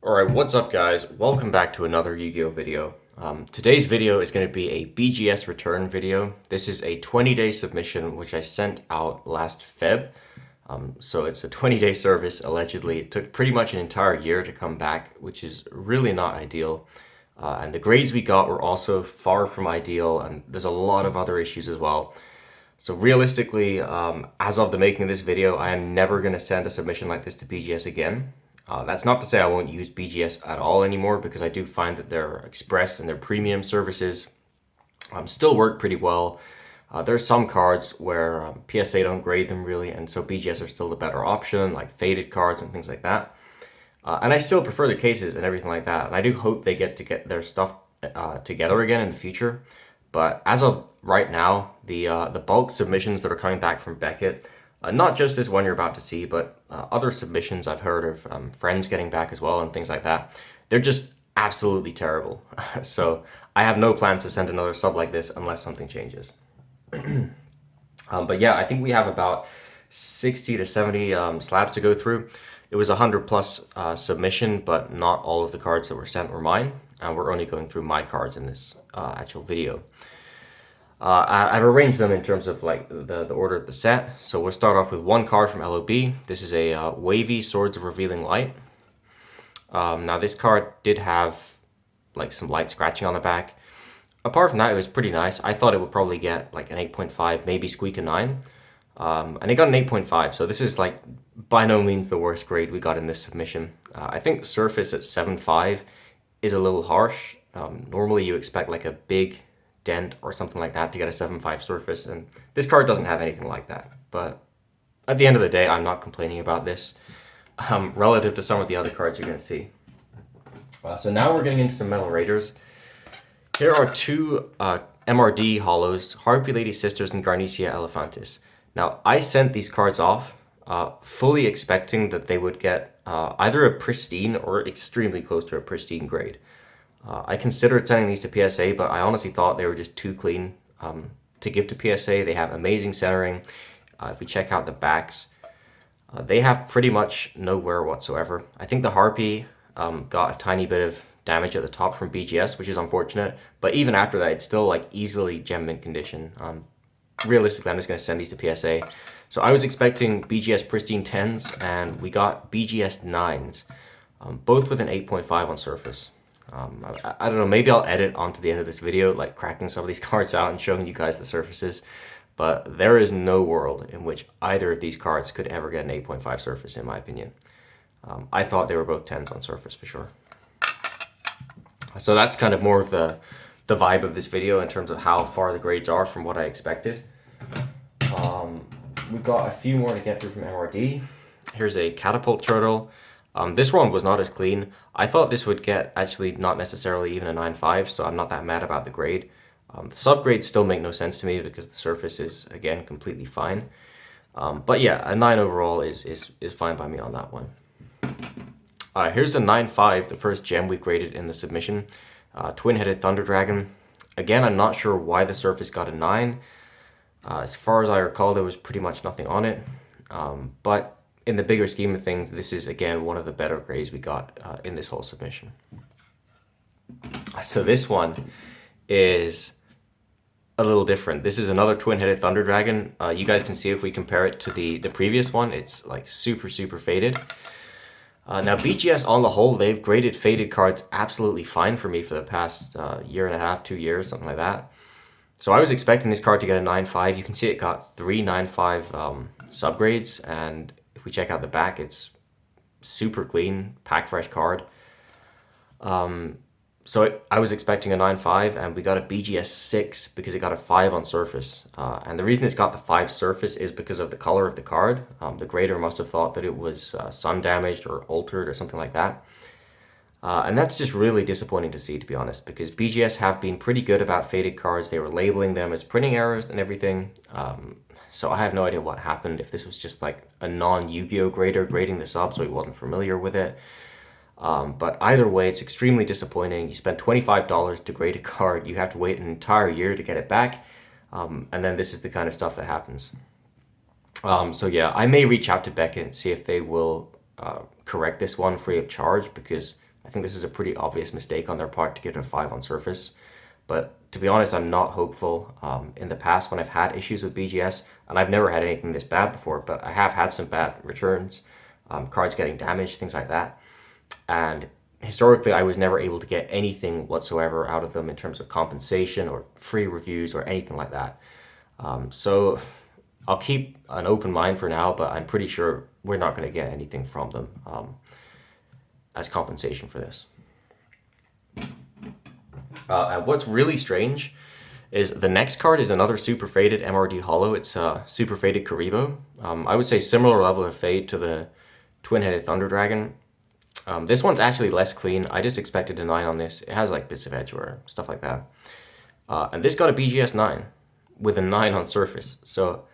Alright, what's up guys? Welcome back to another Yu-Gi-Oh video. Today's video is going to be a BGS return video. This is a 20-day submission which I sent out last Feb. So it's a 20-day service, allegedly. It took pretty much an entire year to come back, which is really not ideal. And the grades we got were also far from ideal, and there's a lot of other issues as well. So realistically, as of the making of this video, I am never going to send a submission like this to BGS again. That's not to say I won't use BGS at all anymore, because I do find that their express and their premium services still work pretty well. There are some cards where PSA don't grade them really, and so BGS are still the better option, like faded cards and things like that. And I still prefer the cases and everything like that, and I do hope they get their stuff together again in the future. But as of right now, the bulk submissions that are coming back from Beckett, not just this one you're about to see, but other submissions I've heard of friends getting back as well and things like that, they're just absolutely terrible. So I have no plans to send another sub like this unless something changes. But yeah, I think we have about 60 to 70 slabs to go through. It was a 100 plus submission, but not all of the cards that were sent were mine, and we're only going through my cards in this actual video. I've arranged them in terms of like the order of the set. So we'll start off with one card from LOB. This is a Wavy Swords of Revealing Light. Now this card did have like some light scratching on the back. Apart from that, it was pretty nice. I thought it would probably get like an 8.5, maybe squeak a 9. And it got an 8.5, so this is like by no means the worst grade we got in this submission. I think surface at 7.5 is a little harsh. Normally you expect like a big dent or something like that to get a 7.5 surface, and this card doesn't have anything like that. But at the end of the day, I'm not complaining about this relative to some of the other cards you're going to see. So now we're getting into some Metal Raiders. Here are two MRD holos, Harpy Lady Sisters and Garnecia Elephantis. Now I sent these cards off fully expecting that they would get either a pristine or extremely close to a pristine grade. I considered sending these to PSA, but I honestly thought they were just too clean to give to PSA. They have amazing centering. If we check out the backs, they have pretty much no wear whatsoever. I think the Harpy got a tiny bit of damage at the top from BGS, which is unfortunate. But even after that, it's still like easily gem mint condition. Realistically, I'm just going to send these to PSA. So I was expecting BGS pristine 10s, and we got BGS 9s, both with an 8.5 on surface. I don't know, maybe I'll edit onto the end of this video, like cracking some of these cards out and showing you guys the surfaces, but there is no world in which either of these cards could ever get an 8.5 surface, in my opinion. I thought they were both 10s on surface for sure. So that's kind of more of the vibe of this video in terms of how far the grades are from what I expected. We've got a few more to get through from MRD. Here's a Catapult Turtle. This one was not as clean. I thought this would get actually not necessarily even a 9.5, so I'm not that mad about the grade. The subgrades still make no sense to me because the surface is, again, completely fine. But yeah, a 9 overall is fine by me on that one. Here's a 9.5, the first gem we graded in the submission. Twin-headed Thunder Dragon. Again, I'm not sure why the surface got a 9. As far as I recall, there was pretty much nothing on it. But in the bigger scheme of things, this is, again, one of the better grades we got in this whole submission. So this one is a little different. This is another twin-headed Thunder Dragon. You guys can see if we compare it to the previous one, it's like super faded. Now BGS on the whole, they've graded faded cards absolutely fine for me for the past year and a half, 2 years, something like that. So I was expecting this card to get a 9.5. You can see it got 3 9.5 subgrades, and if we check out the back, it's super clean, pack fresh card. So I was expecting a 9.5, and we got a BGS 6 because it got a 5 on surface. And the reason it's got the 5 surface is because of the color of the card. The grader must have thought that it was sun damaged or altered or something like that. And that's just really disappointing to see, to be honest, because BGS have been pretty good about faded cards. They were labeling them as printing errors and everything. So I have no idea what happened, if this was just like a non-Yu-Gi-Oh grader grading this up so he wasn't familiar with it. But either way, it's extremely disappointing. You spend $25 to grade a card, you have to wait an entire year to get it back, and then this is the kind of stuff that happens. So yeah, I may reach out to Beckett and see if they will correct this one free of charge, because I think this is a pretty obvious mistake on their part to give it a 5 on surface. But to be honest, I'm not hopeful. In the past, when I've had issues with BGS, and I've never had anything this bad before, but I have had some bad returns, cards getting damaged, things like that. And historically, I was never able to get anything whatsoever out of them in terms of compensation or free reviews or anything like that. So I'll keep an open mind for now, but I'm pretty sure we're not going to get anything from them as compensation for this. And what's really strange is the next card is another super faded MRD holo. It's super faded Karibo. I would say similar level of fade to the twin-headed Thunder Dragon. This one's actually less clean. I just expected a 9 on this. It has like bits of edgeware, stuff like that. And this got a BGS 9 with a 9 on surface. So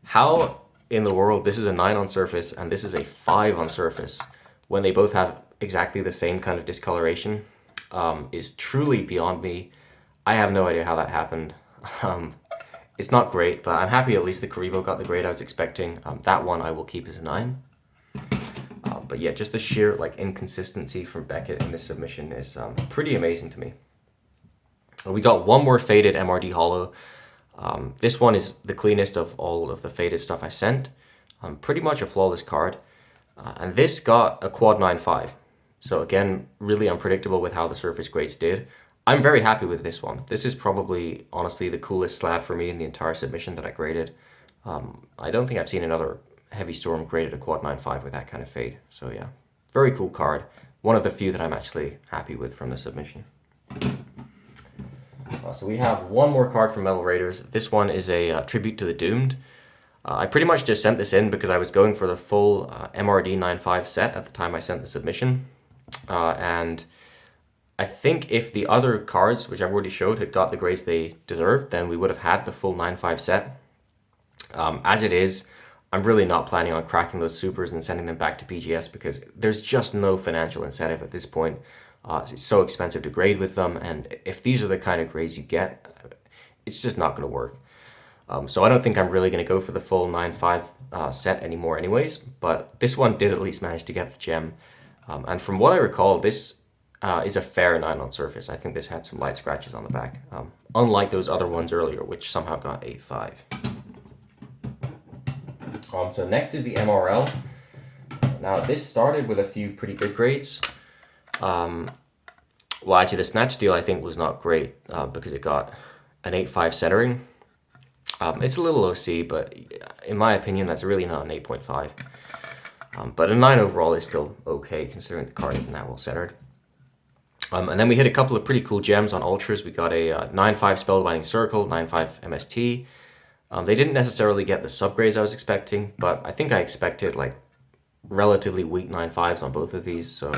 how in the world this is a 9 on surface and this is a 5 on surface when they both have exactly the same kind of discoloration is truly beyond me. I have no idea how that happened. It's not great, but I'm happy at least the Karibo got the grade I was expecting. That one I will keep as a 9. But yeah, just the sheer like inconsistency from Beckett in this submission is pretty amazing to me. We got one more faded MRD holo. This one is the cleanest of all of the faded stuff I sent. Pretty much a flawless card. And this got a quad 9.5. So again, really unpredictable with how the surface grades did. I'm very happy with this one. This is probably, honestly, the coolest slab for me in the entire submission that I graded. I don't think I've seen another Heavy Storm graded a quad 9.5 with that kind of fade. So yeah, very cool card. One of the few that I'm actually happy with from the submission. So we have one more card from Metal Raiders. This one is a tribute to the Doomed. I pretty much just sent this in because I was going for the full MRD 9.5 set at the time I sent the submission. And I think if the other cards, which I've already showed, had got the grades they deserved, then we would have had the full 9.5 set. As it is, I'm really not planning on cracking those supers and sending them back to BGS because there's just no financial incentive at this point. It's so expensive to grade with them, and if these are the kind of grades you get, it's just not going to work. So I don't think I'm really going to go for the full 9.5 set anymore anyways, but this one did at least manage to get the gem. And from what I recall, this is a fair 9 on surface. I think this had some light scratches on the back, unlike those other ones earlier, which somehow got a 5. So next is the MRL. Now this started with a few pretty good grades. Well, actually the Snatch Steal I think was not great because it got an 8.5 centering. It's a little OC, but in my opinion that's really not an 8.5. But a 9 overall is still okay considering the card isn't that well centered. And then we hit a couple of pretty cool gems on Ultras. We got a 9.5 Spellbinding Circle, 9.5 MST. They didn't necessarily get the subgrades I was expecting, but I think I expected like relatively weak 9.5s on both of these, so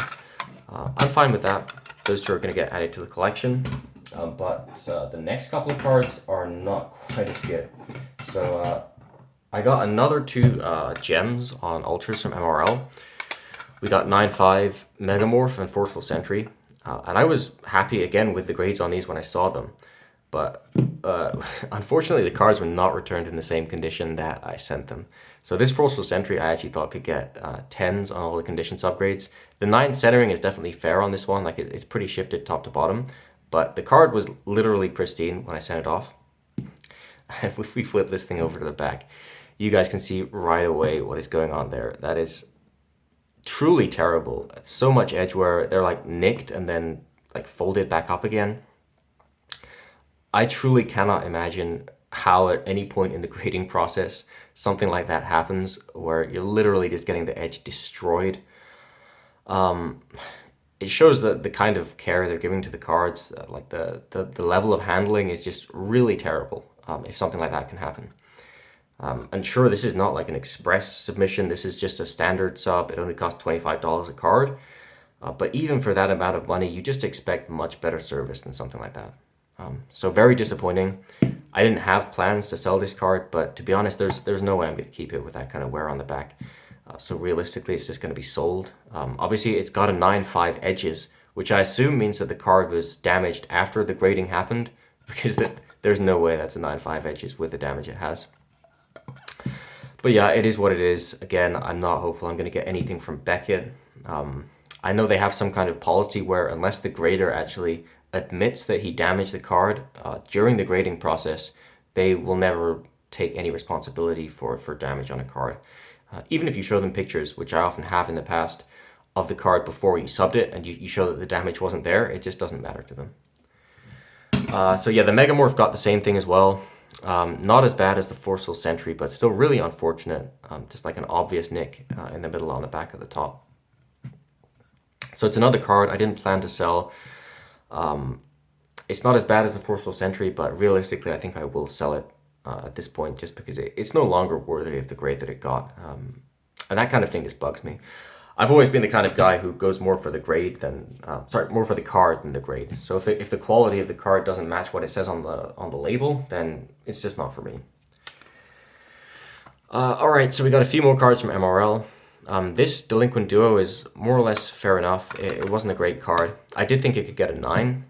I'm fine with that. Those two are going to get added to the collection, but the next couple of cards are not quite as good. So I got another 2 gems on Ultras from MRL. We got 9.5 Megamorph and Forceful Sentry, and I was happy again with the grades on these when I saw them. But unfortunately, the cards were not returned in the same condition that I sent them. So this Forceful Sentry I actually thought could get 10s on all the condition subgrades. The 9 centering is definitely fair on this one. Like it's pretty shifted top to bottom. But the card was literally pristine when I sent it off. If we flip this thing over to the back, you guys can see right away what is going on there. That is truly terrible. So much edgeware. They're like nicked and then like folded back up again. I truly cannot imagine how at any point in the grading process something like that happens where you're literally just getting the edge destroyed. It shows the kind of care they're giving to the cards, like the level of handling is just really terrible if something like that can happen. And sure, this is not like an express submission, this is just a standard sub, it only costs $25 a card. But even for that amount of money, you just expect much better service than something like that. So very disappointing. I didn't have plans to sell this card, but to be honest, there's no way I'm going to keep it with that kind of wear on the back. So realistically, it's just going to be sold. Obviously, it's got a 9.5 edges, which I assume means that the card was damaged after the grading happened, because there's no way that's a 9.5 edges with the damage it has. But yeah, it is what it is. Again, I'm not hopeful I'm going to get anything from Beckett. I know they have some kind of policy where unless the grader actually admits that he damaged the card during the grading process, they will never take any responsibility for damage on a card. Even if you show them pictures, which I often have in the past, of the card before you subbed it and you show that the damage wasn't there, it just doesn't matter to them. So yeah, the Megamorph got the same thing as well. Not as bad as the Forceful Sentry, but still really unfortunate. Just like an obvious nick in the middle on the back of the top. So it's another card I didn't plan to sell. It's not as bad as the Forceful Sentry, but realistically I think I will sell it at this point just because it's no longer worthy of the grade that it got. And that kind of thing just bugs me. I've always been the kind of guy who goes more for the grade than, more for the card than the grade. So if the quality of the card doesn't match what it says on the label, then it's just not for me. All right, so we got a few more cards from MRL. This Delinquent Duo is more or less fair enough. It wasn't a great card. I did think it could get a 9.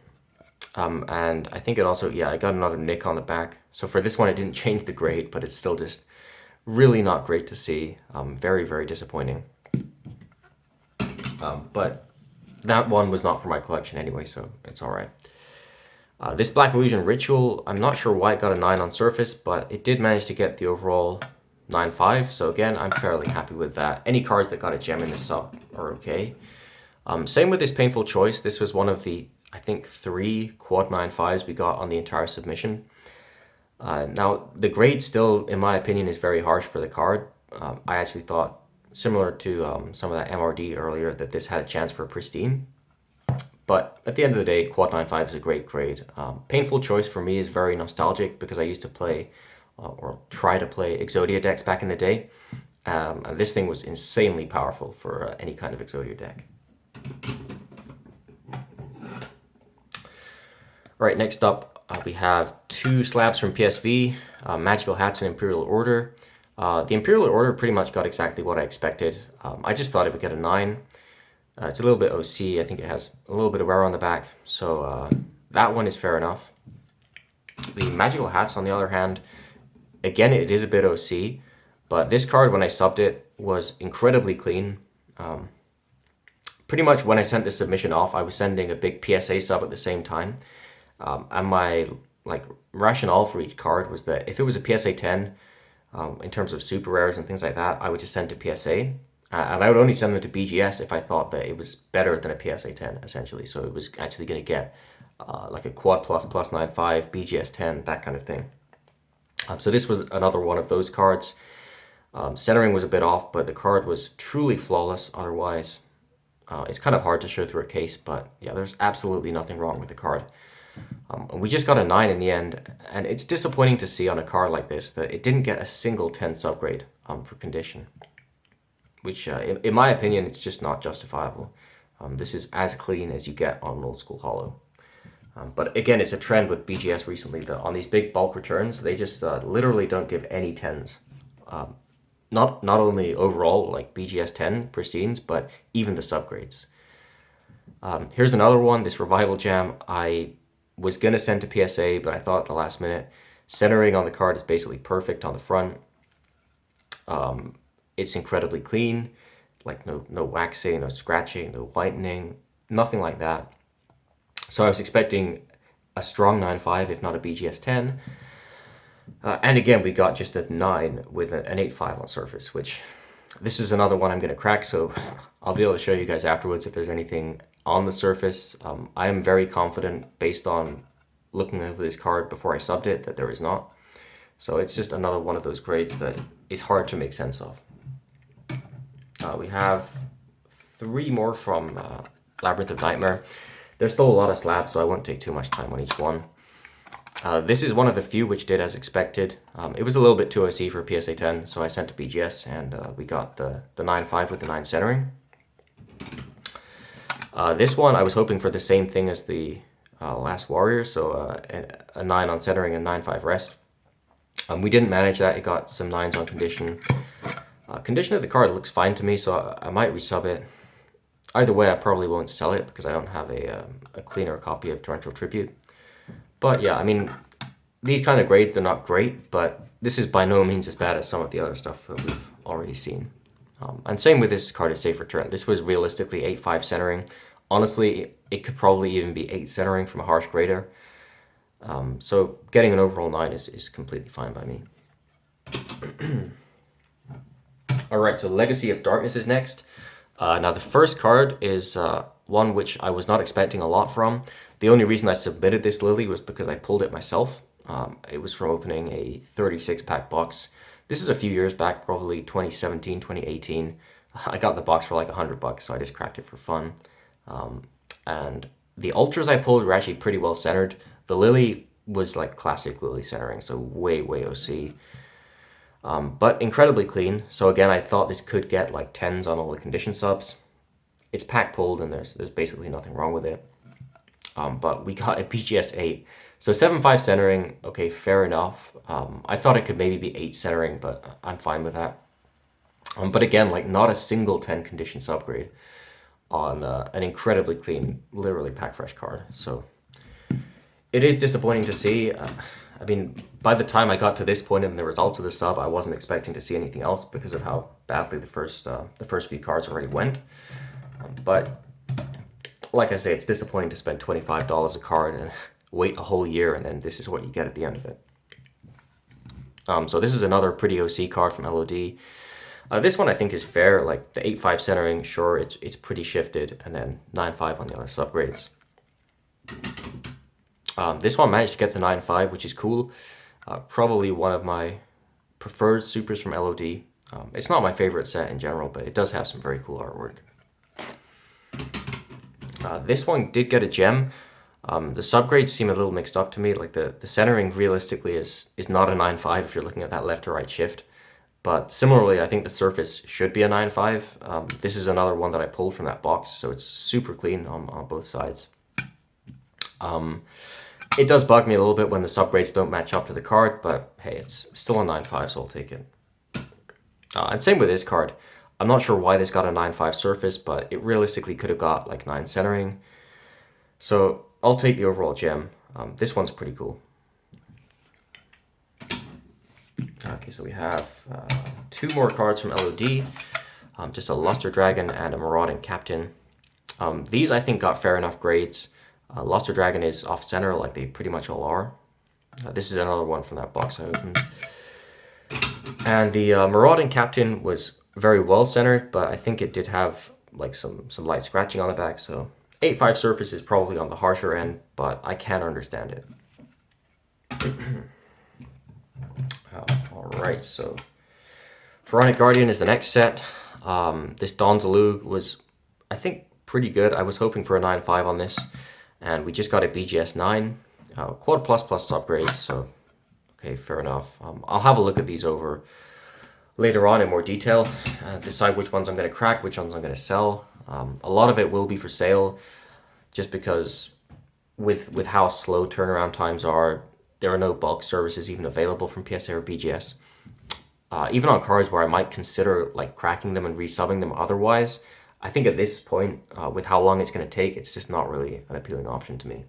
And I think it also, yeah, I got another nick on the back. So for this one, it didn't change the grade, but it's still just really not great to see. Very, very disappointing. But that one was not for my collection anyway, so it's all right. This Black Illusion Ritual, I'm not sure why it got a 9 on surface, but it did manage to get the overall 9.5. So again, I'm fairly happy with that. Any cards that got a gem in this sub are okay. Same with this Painful Choice. This was one of the, I think, 3 quad 9.5s we got on the entire submission. Now, the grade still, in my opinion, is very harsh for the card. I actually thought, similar to some of that MRD earlier, that this had a chance for pristine. But at the end of the day, quad 9.5 is a great grade. Painful Choice for me is very nostalgic because I used to play, or try to play, Exodia decks back in the day. And this thing was insanely powerful for any kind of Exodia deck. All right, next up, we have 2 slabs from PSV, Magical Hats and Imperial Order. The Imperial Order pretty much got exactly what I expected. I just thought it would get a 9. It's a little bit OC. I think it has a little bit of wear on the back, so that one is fair enough. The Magical Hats, on the other hand, again, it is a bit OC, but this card, when I subbed it, was incredibly clean. Pretty much when I sent the submission off, I was sending a big PSA sub at the same time. And my rationale for each card was that if it was a PSA 10, in terms of super rares and things like that, I would just send to PSA. And I would only send them to BGS if I thought that it was better than a PSA 10, essentially. So it was actually going to get like a quad plus 9.5, BGS 10, that kind of thing. So this was another one of those cards. Centering was a bit off, but the card was truly flawless otherwise. It's kind of hard to show through a case, but yeah, there's absolutely nothing wrong with the card. We just got a 9 in the end, and it's disappointing to see on a card like this that it didn't get a single 10 subgrade for condition, which in my opinion, it's just not justifiable. This is as clean as you get on an old school holo. But again, it's a trend with BGS recently that on these big bulk returns, they just literally don't give any 10s. Not only overall like BGS 10 pristines, but even the subgrades. Here's another one, this Revival Jam. I was going to send to PSA, but I thought at the last minute, centering on the card is basically perfect on the front. It's incredibly clean, like no waxing, no scratching, no whitening, nothing like that. So I was expecting a strong 9.5, if not a BGS 10. And again, we got just a 9 with an 8.5 on surface, which this is another one I'm going to crack, so I'll be able to show you guys afterwards if there's anything on the surface. I am very confident, based on looking over this card before I subbed it, that there is not. So it's just another one of those grades that is hard to make sense of. We have 3 more from Labyrinth of Nightmare. There's still a lot of slabs, so I won't take too much time on each one. This is one of the few which did as expected. It was a little bit too OC for PSA 10, so I sent to BGS, and we got the 9.5 with the 9 centering. This one, I was hoping for the same thing as the Last Warrior, so a 9 on centering and 9.5 rest. We didn't manage that. It got some 9s on condition. Condition of the card looks fine to me, so I might resub it. Either way, I probably won't sell it because I don't have a cleaner copy of Torrential Tribute. But yeah, I mean, these kind of grades, they're not great, but this is by no means as bad as some of the other stuff that we've already seen. And same with this card is Safe Return. This was realistically 8-5 centering. Honestly, it could probably even be 8 centering from a harsh grader. So getting an overall 9 is completely fine by me. Alright, so Legacy of Darkness is next. Now the first card is one which I was not expecting a lot from. The only reason I submitted this Lily was because I pulled it myself. It was from opening a 36-pack box. This is a few years back, probably 2017, 2018. I got the box for like $100, so I just cracked it for fun. And the ultras I pulled were actually pretty well centered. The Lily was like classic Lily centering, so way OC. But incredibly clean. So again, I thought this could get like 10s on all the condition subs. It's pack pulled and there's basically nothing wrong with it. But we got a BGS 8. So 7-5 centering, okay, fair enough. I thought it could maybe be 8 centering, but I'm fine with that. But again, like not a single 10 condition subgrade on an incredibly clean, literally pack fresh card. So it is disappointing to see. I mean, by the time I got to this point in the results of the sub, I wasn't expecting to see anything else because of how badly the first few cards already went. But like I say, it's disappointing to spend $25 a card and wait a whole year, and then this is what you get at the end of it. So this is another pretty OC card from LOD. This one I think is fair. Like the 8-5 centering, sure, it's pretty shifted, and then 9-5 on the other subgrades. This one managed to get the 9-5, which is cool. Probably one of my preferred supers from LOD. It's not my favorite set in general, but it does have some very cool artwork. This one did get a gem. The subgrades seem a little mixed up to me. Like the centering realistically is not a 9-5 if you're looking at that left to right shift. But similarly, I think the surface should be a 9-5. This is another one that I pulled from that box, so it's super clean on both sides. It does bug me a little bit when the subgrades don't match up to the card, but hey, it's still a 9-5, so I'll take it. And same with this card. I'm not sure why this got a 9-5 surface, but it realistically could have got like 9 centering. So I'll take the overall gem. This one's pretty cool. Okay, so we have 2 more cards from LOD. Just a Luster Dragon and a Marauding Captain. These I think got fair enough grades. Luster Dragon is off center like they pretty much all are. This is another one from that box I opened. And the Marauding Captain was very well centered, but I think it did have like some light scratching on the back, so 8-5 surface is probably on the harsher end, but I can understand it. Alright, so Pharaonic Guardian is the next set. This Don Zalug was, I think, pretty good. I was hoping for a 9-5 on this, and we just got a BGS 9. Quad plus upgrades, so okay, fair enough. I'll have a look at these over later on in more detail, decide which ones I'm going to crack, which ones I'm going to sell. A lot of it will be for sale, just because with how slow turnaround times are, there are no bulk services even available from PSA or BGS. Even on cards where I might consider like cracking them and resubbing them otherwise, I think at this point, with how long it's going to take, it's just not really an appealing option to me.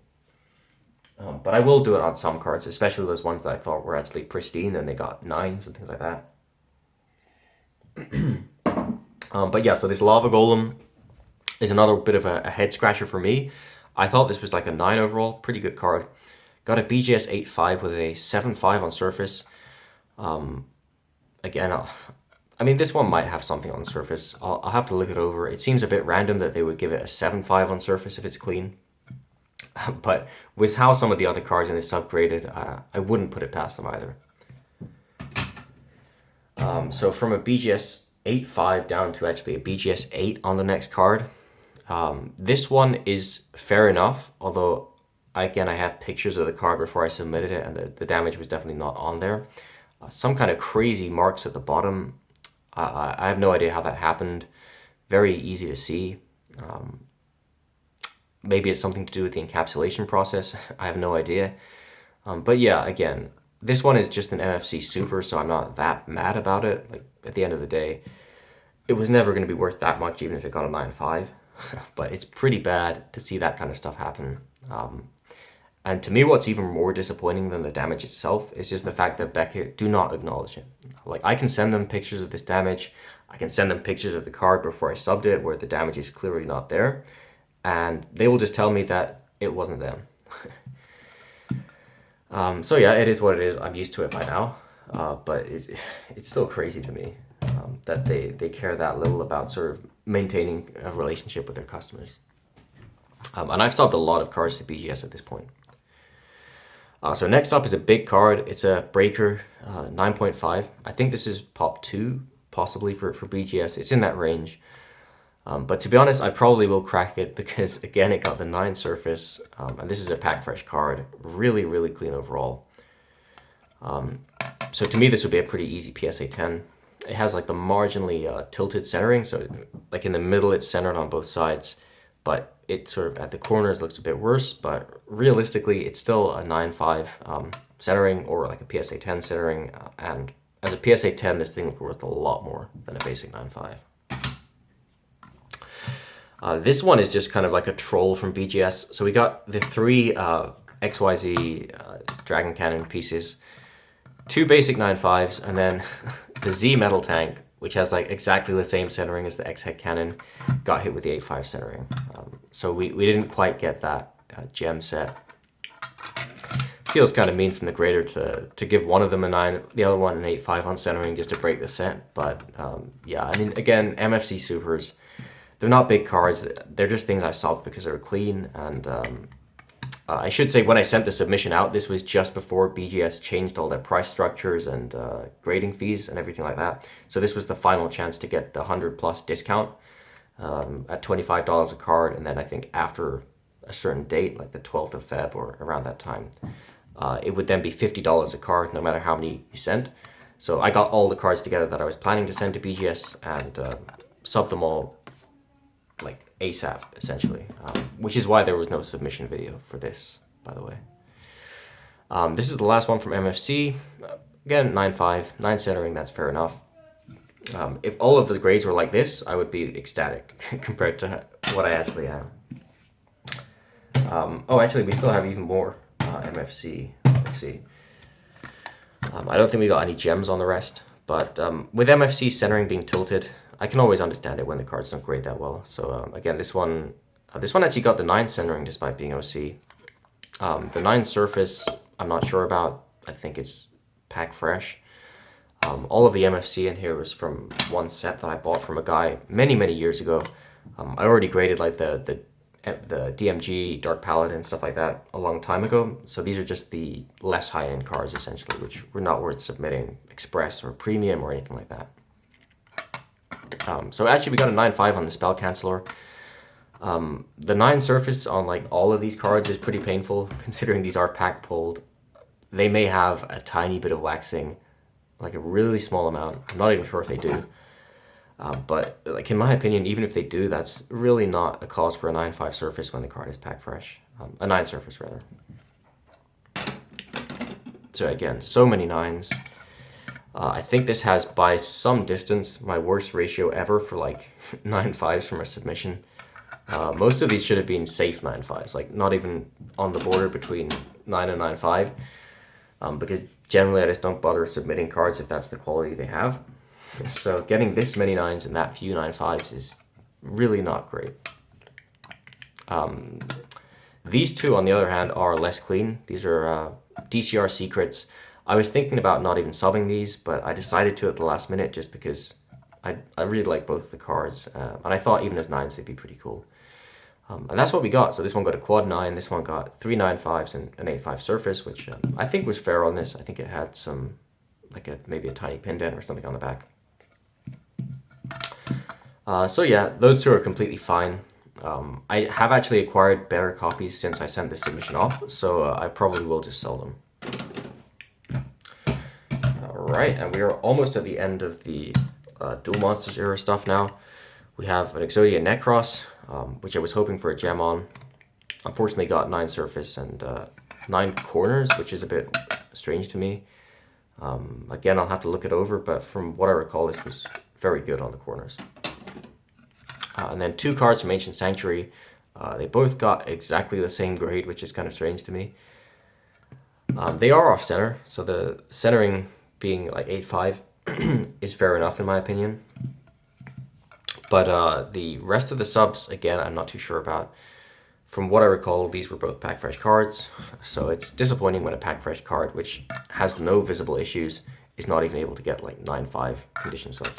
But I will do it on some cards, especially those ones that I thought were actually pristine and they got 9s and things like that. But yeah, so this Lava Golem is another bit of a head scratcher for me. I thought this was like a 9 overall, pretty good card. Got a BGS 8-5 with a 7-5 on surface. Again, I mean, this one might have something on the surface. I'll have to look it over. It seems a bit random that they would give it a 7-5 on surface if it's clean. But with how some of the other cards in this subgraded, I wouldn't put it past them either. So from a BGS 8-5 down to actually a BGS 8 on the next card. This one is fair enough, although again I have pictures of the card before I submitted it, and the damage was definitely not on there. Some kind of crazy marks at the bottom. I have no idea how that happened. Very easy to see. Maybe it's something to do with the encapsulation process. I have no idea. But yeah, again, this one is just an MFC Super, so I'm not that mad about it. Like at the end of the day, it was never going to be worth that much, even if it got a 9-5. But it's pretty bad to see that kind of stuff happen. And to me, what's even more disappointing than the damage itself is just the fact that Beckett do not acknowledge it. Like, I can send them pictures of this damage. I can send them pictures of the card before I subbed it where the damage is clearly not there, and they will just tell me that it wasn't them. So yeah, it is what it is. I'm used to it by now, but it's still crazy to me that they care that little about sort of maintaining a relationship with their customers. And I've subbed a lot of cards to BGS at this point. So next up is a big card. It's a Breaker 9.5. I think this is pop 2, possibly for BGS. It's in that range. But to be honest, I probably will crack it because, again, it got the 9 surface. And this is a pack fresh card. Really, really clean overall. So to me, this would be a pretty easy PSA 10. It has like the marginally tilted centering. So like in the middle, it's centered on both sides. But it sort of at the corners looks a bit worse, but realistically it's still a 9.5 centering or like a PSA 10 centering, and as a PSA 10 this thing would be worth a lot more than a basic 9.5. This one is just kind of like a troll from BGS. So we got the 3 XYZ Dragon Cannon pieces, 2 basic 9.5s, and then the Z Metal Tank, which has like exactly the same centering as the X-Head Cannon, got hit with the 8.5 centering. So we didn't quite get that gem set. Feels kind of mean from the grader to give one of them a 9, the other one an 8.5 on centering just to break the set. But yeah, I mean, again, MFC Supers, they're not big cards. They're just things I subbed because they were clean. And I should say, when I sent the submission out, this was just before BGS changed all their price structures and grading fees and everything like that. So this was the final chance to get the 100+ discount at $25 a card. And then I think after a certain date, like the 12th of Feb or around that time, it would then be $50 a card no matter how many you sent. So I got all the cards together that I was planning to send to BGS and subbed them all like ASAP, essentially, which is why there was no submission video for this, by the way. This is the last one from MFC. Again, 9.5, 9 centering, that's fair enough. If all of the grades were like this, I would be ecstatic compared to what I actually am. Oh, actually, we still have even more MFC. Let's see. I don't think we got any gems on the rest, but with MFC centering being tilted, I can always understand it when the cards don't grade that well. So again, this one actually got the 9 centering despite being OC. The 9 surface, I'm not sure about. I think it's pack fresh. All of the MFC in here was from one set that I bought from a guy many, many years ago. I already graded like the DMG, Dark Paladin, stuff like that a long time ago. So these are just the less high-end cards, essentially, which were not worth submitting Express or Premium or anything like that. So actually we got a 9.5 on the Spell Canceller. The 9 surface on like all of these cards is pretty painful, considering these are pack pulled. They may have a tiny bit of waxing, like a really small amount. I'm not even sure if they do. But like in my opinion, even if they do, that's really not a cause for a 9.5 surface when the card is pack fresh. A 9 surface rather. So again, so many 9s. I think this has by some distance my worst ratio ever for like 9.5s from a submission. Most of these should have been safe 9.5s, like not even on the border between 9 and 9.5. Because generally I just don't bother submitting cards if that's the quality they have. So getting this many 9s and that few 9.5s is really not great. These two, on the other hand, are less clean. These are DCR secrets. I was thinking about not even subbing these, but I decided to at the last minute just because I really like both the cards. And I thought even as 9s they'd be pretty cool. And that's what we got. So this one got a quad 9, this one got 3 9.5s and an 8.5 surface, which I think was fair on this. I think it had some, like maybe a tiny pin dent or something on the back. So yeah, those two are completely fine. I have actually acquired better copies since I sent this submission off, so I probably will just sell them. Alright, and we are almost at the end of the Duel Monsters era stuff now. We have an Exodia Necros, which I was hoping for a gem on. Unfortunately got 9 surface and 9 corners, which is a bit strange to me. Again, I'll have to look it over, but from what I recall, this was very good on the corners. And then 2 cards from Ancient Sanctuary. They both got exactly the same grade, which is kind of strange to me. They are off center, so the centering being like 8.5 is fair enough in my opinion. But the rest of the subs, again, I'm not too sure about. From what I recall, these were both pack fresh cards, so it's disappointing when a pack fresh card, which has no visible issues, is not even able to get like 9.5 condition subs.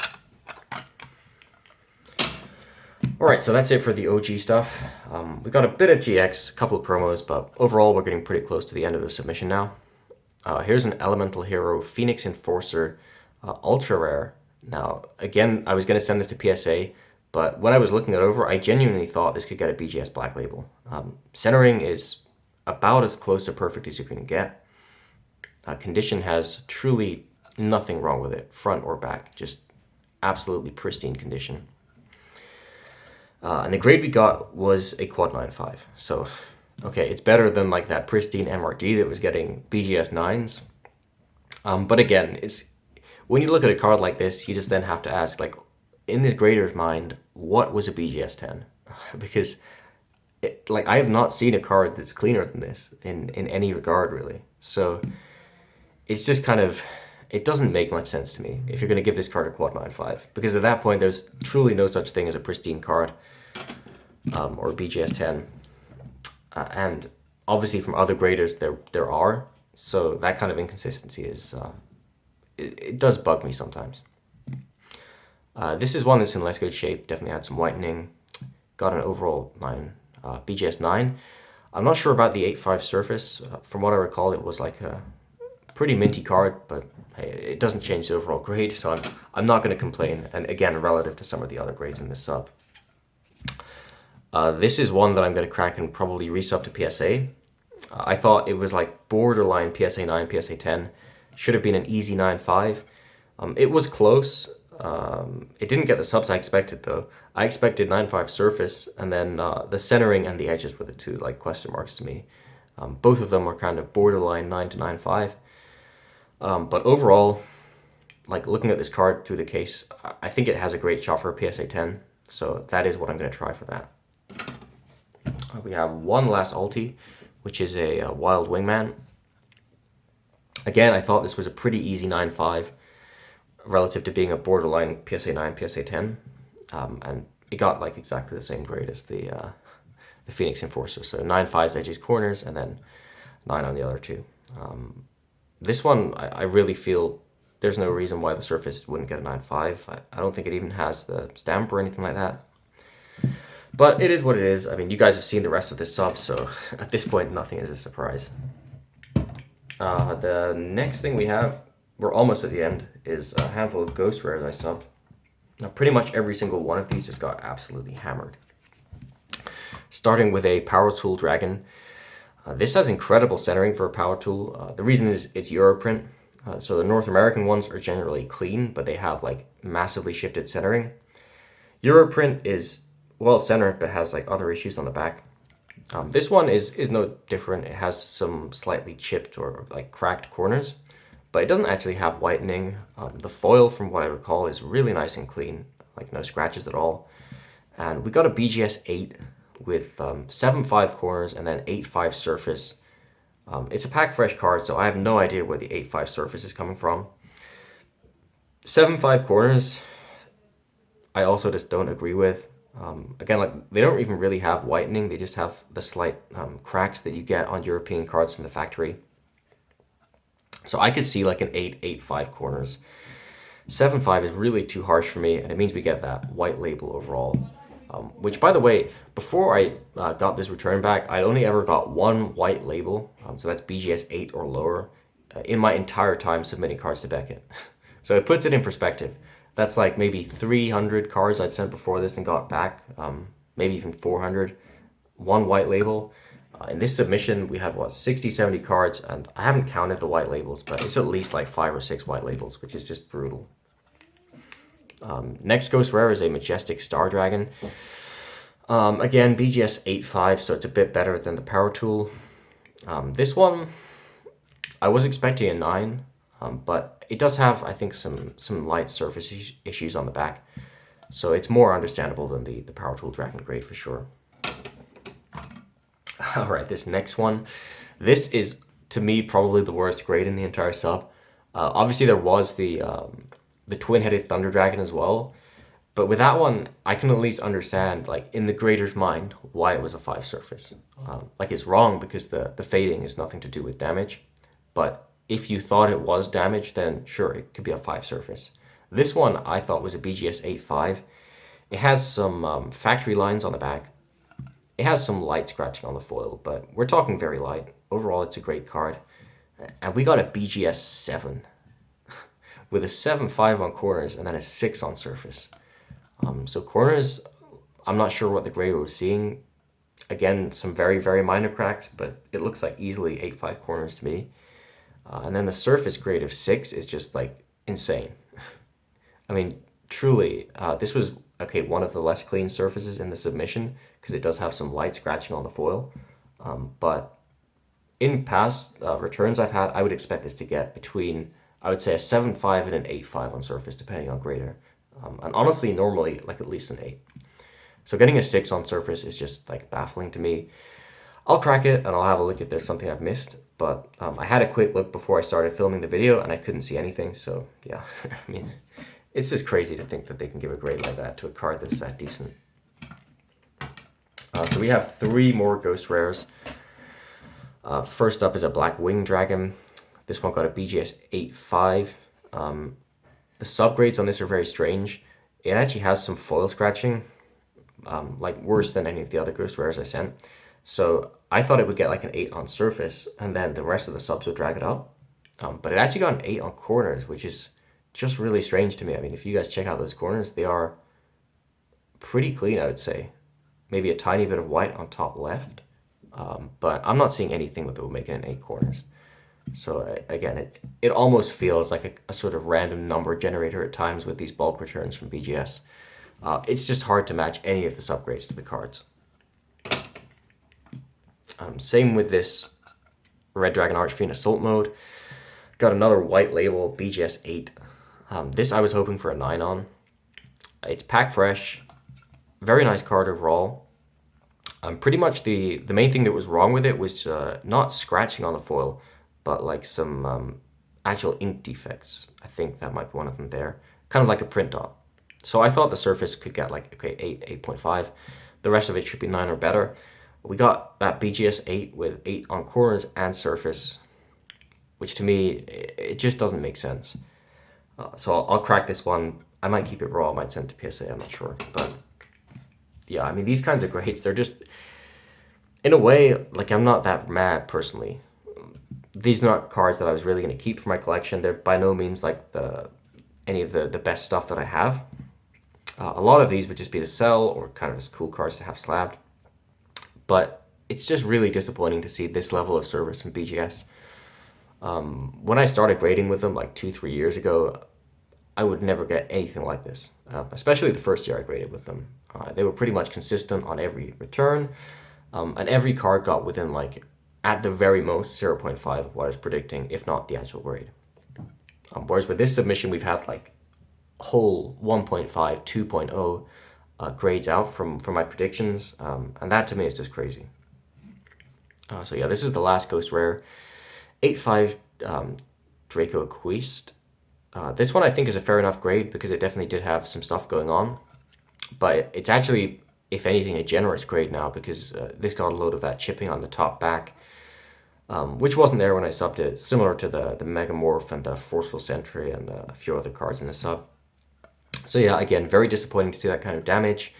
Alright, so that's it for the OG stuff. We got a bit of GX, a couple of promos, but overall we're getting pretty close to the end of the submission now. Here's an Elemental Hero Phoenix Enforcer Ultra Rare. Now, again, I was going to send this to PSA, but when I was looking it over, I genuinely thought this could get a BGS Black Label. Centering is about as close to perfect as you can get. Condition has truly nothing wrong with it, front or back, just absolutely pristine condition. And the grade we got was a quad 9.5. So, okay, it's better than like that pristine MRD that was getting BGS 9s. But again, it's when you look at a card like this, you just then have to ask, like, in this grader's mind, what was a BGS 10? Because, I have not seen a card that's cleaner than this in any regard, really. So, it's just kind of, it doesn't make much sense to me if you're going to give this card a quad 9.5. Because at that point, there's truly no such thing as a pristine card. Or BGS 10, and obviously from other graders there are, so that kind of inconsistency is it does bug me sometimes. This is one that's in less good shape, definitely had some whitening, got an overall 9, BGS 9. I'm not sure about the 8.5 surface. From what I recall, it was like a pretty minty card, but hey, it doesn't change the overall grade, so I'm not going to complain, and again, relative to some of the other grades in this sub. This is one that I'm going to crack and probably resub to PSA. I thought it was like borderline PSA 9, PSA 10. Should have been an easy 9.5. It was close. It didn't get the subs I expected though. I expected 9.5 surface, and then the centering and the edges were the two like question marks to me. Both of them were kind of borderline 9 to 9.5. But overall, like looking at this card through the case, I think it has a great shot for a PSA 10. So that is what I'm going to try for that. We have one last ulti, which is a Wild Wingman. Again, I thought this was a pretty easy 9.5 relative to being a borderline PSA 9, PSA 10. And it got like exactly the same grade as the Phoenix Enforcer. So 9.5's edges, corners, and then 9 on the other two. This one, I really feel there's no reason why the surface wouldn't get a 9.5. I don't think it even has the stamp or anything like that. But it is what it is. I mean, you guys have seen the rest of this sub, so at this point, nothing is a surprise. The next thing we have, we're almost at the end, is a handful of Ghost Rares I subbed. Now, pretty much every single one of these just got absolutely hammered. Starting with a Power Tool Dragon. This has incredible centering for a Power Tool. The reason is it's Europrint. So the North American ones are generally clean, but they have like massively shifted centering. Europrint is well centered, but has like other issues on the back. This one is no different. It has some slightly chipped or like cracked corners, but it doesn't actually have whitening. The foil, from what I recall, is really nice and clean, like no scratches at all. And we got a BGS 8 with 7.5 corners and then 8.5 surface. It's a pack fresh card, so I have no idea where the 8.5 surface is coming from. 7.5 corners, I also just don't agree with. Again, like they don't even really have whitening. They just have the slight cracks that you get on European cards from the factory. So I could see like an 8, 8.5 corners. 7.5 is really too harsh for me, and it means we get that white label overall. Which, by the way, before I got this return back, I'd only ever got one white label, so that's BGS 8 or lower, in my entire time submitting cards to Beckett. So it puts it in perspective. That's like maybe 300 cards I'd sent before this and got back, maybe even 400. One white label. In this submission, we had, what, 60, 70 cards, and I haven't counted the white labels, but it's at least like 5 or 6 white labels, which is just brutal. Next Ghost Rare is a Majestic Star Dragon. Again, BGS 8.5, so it's a bit better than the Power Tool. This one, I was expecting a 9, but it does have, I think, some light surface issues on the back. So it's more understandable than the Power Tool Dragon grade for sure. Alright, this next one. This is, to me, probably the worst grade in the entire sub. Obviously, there was the twin-headed Thunder Dragon as well. But with that one, I can at least understand, like, in the grader's mind, why it was a 5 surface. Like, it's wrong because the fading is nothing to do with damage. But if you thought it was damage, then sure, it could be a 5 surface. This one I thought was a BGS 8.5. It has some factory lines on the back. It has some light scratching on the foil, but we're talking very light. Overall, it's a great card. And we got a BGS 7 with a 7.5 on corners and then a 6 on surface. So corners, I'm not sure what the grader was seeing. Again, some very, very minor cracks, but it looks like easily 8.5 corners to me. And then the surface grade of 6 is just like insane. I mean, truly, this was, okay, one of the less clean surfaces in the submission because it does have some light scratching on the foil. But in past returns I've had, I would expect this to get between, I would say, a 7.5 and an 8.5 on surface, depending on grader. And honestly, normally, like at least an 8. So getting a 6 on surface is just like baffling to me. I'll crack it and I'll have a look if there's something I've missed. But I had a quick look before I started filming the video and I couldn't see anything. So yeah, I mean, it's just crazy to think that they can give a grade like that to a card that's that decent. So we have 3 more Ghost Rares. First up is a Black Wing Dragon. This one got a BGS 8.5. The subgrades on this are very strange. It actually has some foil scratching, like worse than any of the other Ghost Rares I sent. So I thought it would get like an 8 on surface, and then the rest of the subs would drag it up. But it actually got an 8 on corners, which is just really strange to me. I mean, if you guys check out those corners, they are pretty clean, I would say. Maybe a tiny bit of white on top left. But I'm not seeing anything that will make it an 8 corners. So again, it almost feels like a sort of random number generator at times with these bulk returns from BGS. It's just hard to match any of the subgrades to the cards. Same with this Red Dragon Archfiend Assault Mode. Got another white label, BGS 8. This I was hoping for a 9 on. It's pack fresh. Very nice card overall. Pretty much the main thing that was wrong with it was not scratching on the foil, but like some actual ink defects. I think that might be one of them there. Kind of like a print dot. So I thought the surface could get like, okay, 8, 8.5. The rest of it should be 9 or better. We got that BGS 8 with 8 on corners and surface, which to me, it just doesn't make sense. So I'll crack this one. I might keep it raw. I might send it to PSA. I'm not sure. But yeah, I mean, these kinds of grades, they're just, in a way, like I'm not that mad personally. These are not cards that I was really going to keep for my collection. They're by no means like any of the best stuff that I have. A lot of these would just be to sell or kind of as cool cards to have slabbed. But it's just really disappointing to see this level of service from BGS. When I started grading with them like 2-3 years ago, I would never get anything like this, especially the first year I graded with them. They were pretty much consistent on every return, and every card got within like, at the very most, 0.5 of what I was predicting, if not the actual grade. Whereas with this submission, we've had like whole 1.5, 2.0 grades out from my predictions, and that to me is just crazy. So yeah, this is the last Ghost Rare. 8.5 Draco Equist. This one I think is a fair enough grade because it definitely did have some stuff going on. But it's actually, if anything, a generous grade now because this got a load of that chipping on the top back, which wasn't there when I subbed it, similar to the Megamorph and the Forceful Sentry and a few other cards in the sub. So yeah, again, very disappointing to see that kind of damage.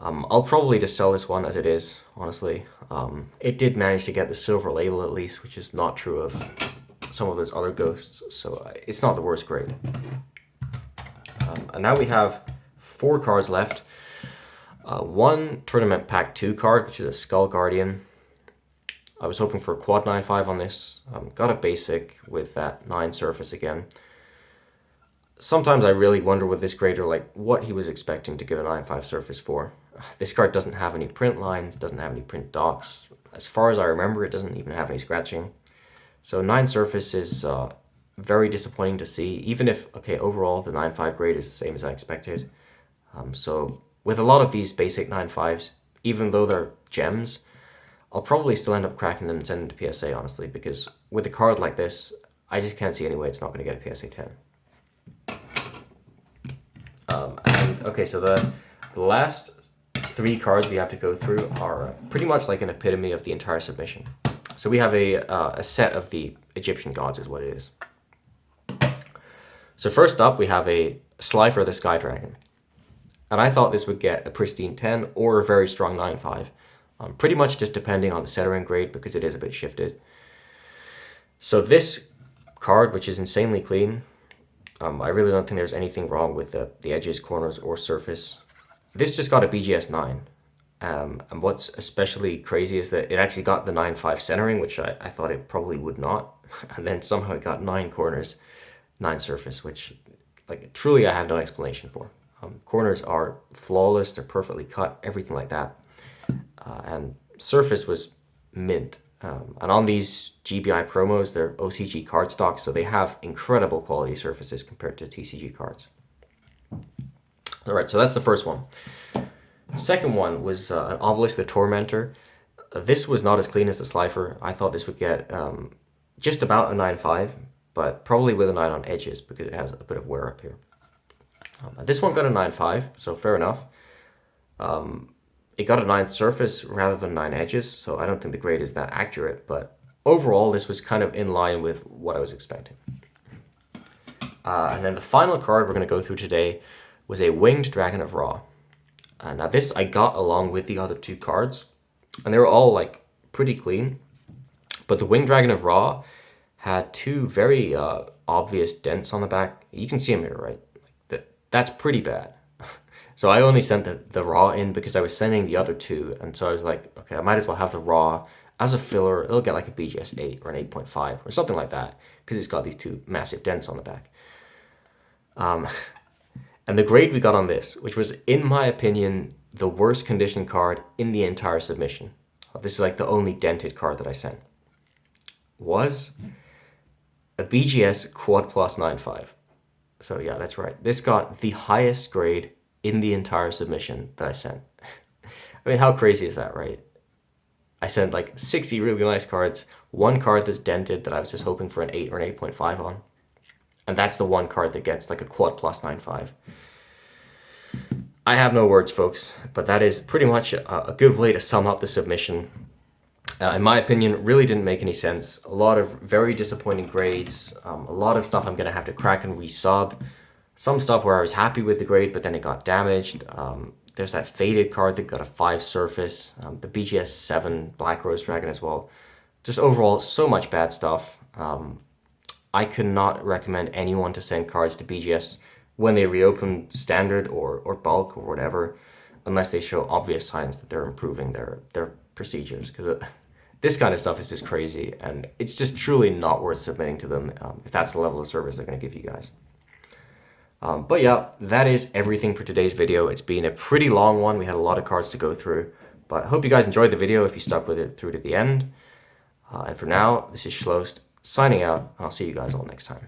I'll probably just sell this one as it is, honestly. It did manage to get the silver label at least, which is not true of some of those other ghosts, so it's not the worst grade. And now we have 4 cards left. One Tournament Pack 2 card, which is a Skull Guardian. I was hoping for a quad 9.5 on this. Got a basic with that 9 surface again. Sometimes I really wonder with this grader, like what he was expecting to give a 9.5 surface for. This card doesn't have any print lines, doesn't have any print dots. As far as I remember, it doesn't even have any scratching. So 9 surface is very disappointing to see, even if, okay, overall the 9.5 grade is the same as I expected. So with a lot of these basic 9.5s, even though they're gems, I'll probably still end up cracking them and sending them to PSA, honestly, because with a card like this, I just can't see any way it's not going to get a PSA 10. And Okay, so the last 3 cards we have to go through are pretty much like an epitome of the entire submission. So we have a set of the Egyptian gods is what it is. So first up, we have a Slifer the Sky Dragon. And I thought this would get a pristine 10 or a very strong 9-5. Pretty much just depending on the setter and grade because it is a bit shifted. So this card, which is insanely clean, I really don't think there's anything wrong with the edges, corners, or surface. This just got a BGS 9. And what's especially crazy is that it actually got the 9-5 centering, which I thought it probably would not. And then somehow it got 9 corners, 9 surface, which like truly I have no explanation for. Corners are flawless, they're perfectly cut, everything like that. And surface was mint. And on these GBI promos, they're OCG cardstock, so they have incredible quality surfaces compared to TCG cards. All right, so that's the first one. Second one was an Obelisk the Tormentor. This was not as clean as the Slifer. I thought this would get just about a 9-5, but probably with a 9 on edges because it has a bit of wear up here. This one got a 9-5, so fair enough. It got a 9 surface rather than 9 edges, so I don't think the grade is that accurate, but overall this was kind of in line with what I was expecting. And then the final card we're going to go through today was a Winged Dragon of Ra. Now this I got along with the other 2 cards, and they were all like pretty clean, but the Winged Dragon of Ra had 2 very obvious dents on the back. You can see them here, right? That's pretty bad. So I only sent the Raw in because I was sending the other 2, and so I was like, okay, I might as well have the Raw as a filler. It'll get like a BGS 8 or an 8.5 or something like that because it's got these 2 massive dents on the back. And the grade we got on this, which was, in my opinion, the worst condition card in the entire submission. This is like the only dented card that I sent. Was a BGS Quad Plus 9-5. So yeah, that's right. This got the highest grade in the entire submission that I sent. I mean, how crazy is that, right? I sent like 60 really nice cards, 1 card that's dented that I was just hoping for an 8 or an 8.5 on. And that's the 1 card that gets like a Quad Plus 9-5. I have no words, folks, but that is pretty much a good way to sum up the submission. In my opinion, it really didn't make any sense. A lot of very disappointing grades, a lot of stuff I'm going to have to crack and resub. Some stuff where I was happy with the grade, but then it got damaged. There's that faded card that got a 5 surface. The BGS 7 Black Rose Dragon as well. Just overall, so much bad stuff. I could not recommend anyone to send cards to BGS when they reopen standard or bulk or whatever, unless they show obvious signs that they're improving their procedures. Because this kind of stuff is just crazy, and it's just truly not worth submitting to them if that's the level of service they're going to give you guys. But yeah, that is everything for today's video. It's been a pretty long one. We had a lot of cards to go through, but I hope you guys enjoyed the video if you stuck with it through to the end. And for now, this is Schlost signing out, and I'll see you guys all next time.